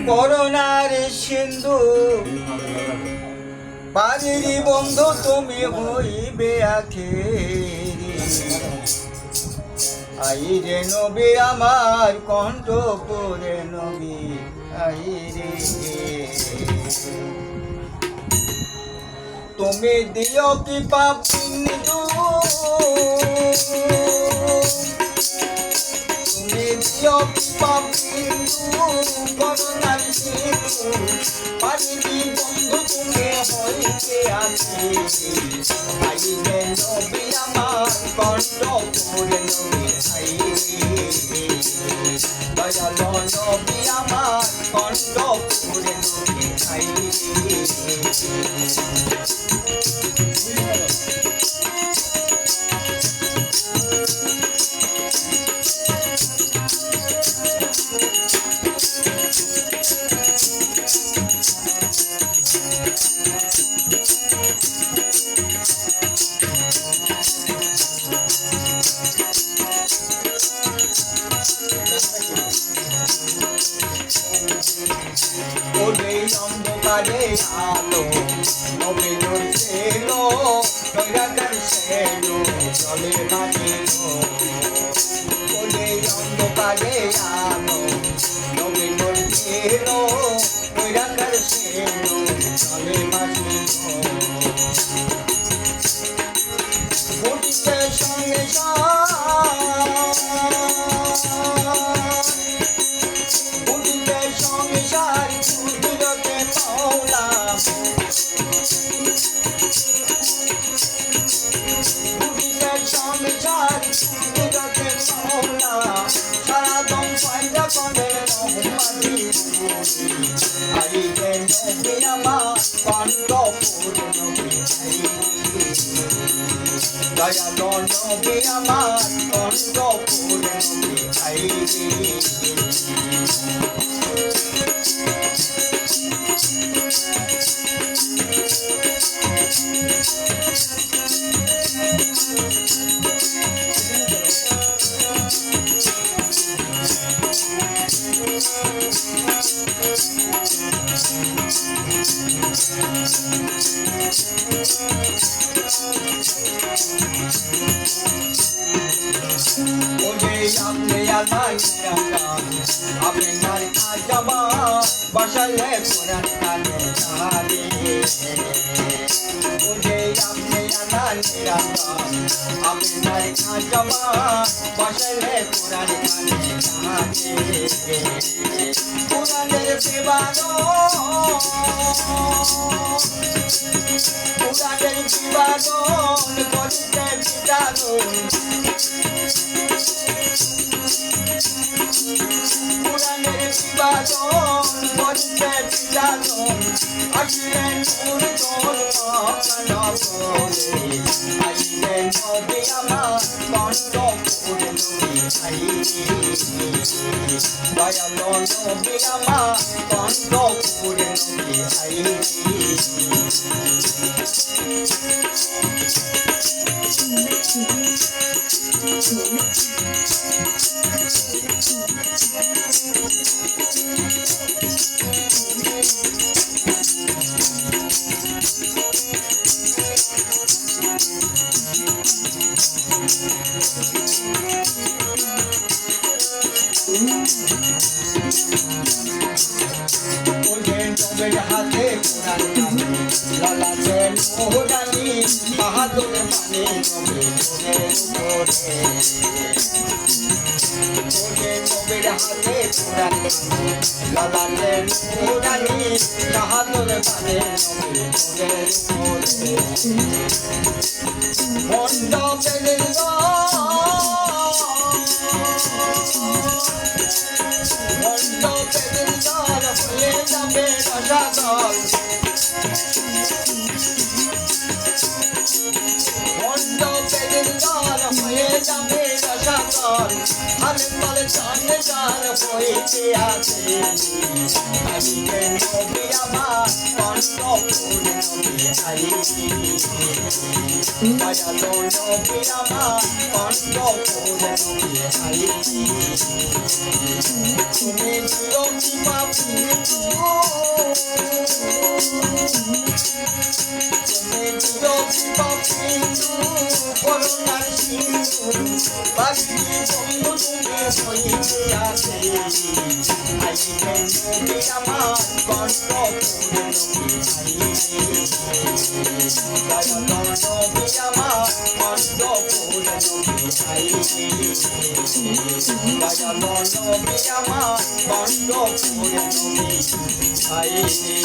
করোনার সিন্ধু বাড়ির বন্ধু তুমি হইবে আখেরি। আইরে নবী আমার কণ্ঠ পরে নবী আইরে, তুমি দিও কি পাপ সিন্ধু, তুমি দিও কি পাপ সিন্ধু, করোনার সিন্ধু বাড়ির বন্ধু তুমি হইবে আখেরি। আইরে নবী আমার কণ্ঠ পরে নবী আইরে, দয়ালো নবী আমার কণ্ঠ পরে নবী আইরে। ওরে অন্ধকারে আলো নবী নূর এলো, দয়াকার সেলো চলে মাটিলো। ওরে অন্ধকারে আলো নবী নূর এলো, দয়াকার সেলো চলে মাটিলো। ঘটিতে সঙ্গে সংসার কুদরতে মাওলা, ঘটিতে সংসার কুদরতে মাওলা, সারা দম পয়দা করে রহমানি। আইরে নবী আমার কণ্ঠ পরে নবী আইরে, দয়ালো নবী আমার কণ্ঠ পরে নবী আইরে। আপনার আজবা বসালে কোরআন কানে তাহারে, ওরে আপনি আল্লাহ নিরালা। আপনার আজবা বসালে কোরআন কানে তাহারে, কোরআনের বিবাদন, কোরআনের বিবাদন করিতে বিদারণ, কোরআনের বিবাদন করিতে বিদারণ। আসিলেন নূর তোর মকানা বলে, আইলে নবী আমার কণ্ঠ পরে নবী আইরে, দয়ালো নবী আমার কণ্ঠ পরে নবী আইরে। নবীর হাতে কোরআন কানে লালাতে মোহরানি, বাহাদুর মানে নবী তোরের উপরে। নবীর হাতে কোরআন কানে লালাতে মোহরানি, বাহাদুর মানে নবী তোরের উপরে। মণ্ডপের মণ্ডপের দ্বার হয়ে যাবে রসাতল, মণ্ডপের দ্বার হয়ে যাবে রসাতল। আলেম বলে চাঁদে আমার হইতে আছে আইবে নবী আমার কণ্ঠপুর নবী আইবে দয়ালো নবী আমার কণ্ঠপুর নবী আইবে তুমি দিও কি পাপি তুমি দিও কি পাপি করুণার সিন্ধু বাকি বন্ধু তুমি হইতে আছে আইবে নবী আমার কণ্ঠপুর নবী আইবে দয়ালো নবী আমার কণ্ঠপুর নবী আইবে দয়ালো নবী আমার কণ্ঠপুর নবী আইবে